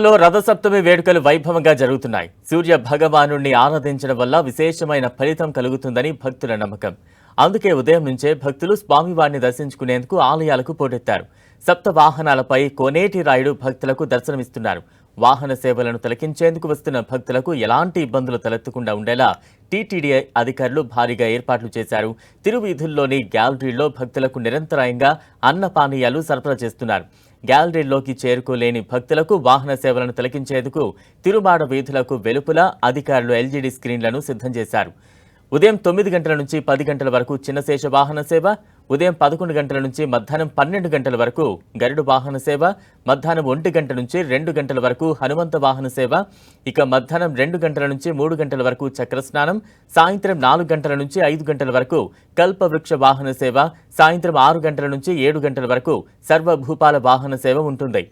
లో రథసప్తమి వేడుకలు వైభవంగా జరుగుతున్నాయి. సూర్య భగవానుణ్ణి ఆరాధించడం వల్ల విశేషమైన ఫలితం కలుగుతుందని భక్తుల నమ్మకం. అందుకే ఉదయం నుంచే భక్తులు స్వామివారిని దర్శించుకునేందుకు ఆలయాలకు పోటెత్తారు. సప్త వాహనాలపై కోనేటి రాయుడు భక్తులకు దర్శనమిస్తున్నారు. వాహన సేవలను తిలకించేందుకు వస్తున్న భక్తులకు ఎలాంటి ఇబ్బందులు తలెత్తకుండా ఉండేలా టీటీడీ అధికారులు భారీగా ఏర్పాట్లు చేశారు. తిరువీధుల్లోని గ్యాలరీల్లో భక్తులకు నిరంతరాయంగా అన్నపానీయాలు సరఫరా చేస్తున్నారు. గ్యాలరీల్లోకి చేరుకోలేని భక్తులకు వాహన సేవలను తిలకించేందుకు తిరుమాడ వీధులకు వెలుపల అధికారులు ఎల్జీడీ స్క్రీన్లను సిద్ధం చేశారు. ఉదయం 9 గంటల నుంచి 10 గంటల వరకు చిన్నశేష వాహన సేవ, ఉదయం 11 గంటల నుంచి మధ్యాహ్నం 12 గంటల వరకు గరుడు వాహన సేవ, మధ్యాహ్నం 1 గంట నుంచి 2 గంటల వరకు హనుమంత వాహన సేవ, ఇక మధ్యాహ్నం 2 గంటల నుంచి 3 గంటల వరకు చక్రస్నానం, సాయంత్రం 4 గంటల నుంచి 5 గంటల వరకు కల్పవృక్ష వాహన సేవ, సాయంత్రం 6 గంటల నుంచి 7 గంటల వరకు సర్వభూపాల వాహన సేవ ఉంటుంది.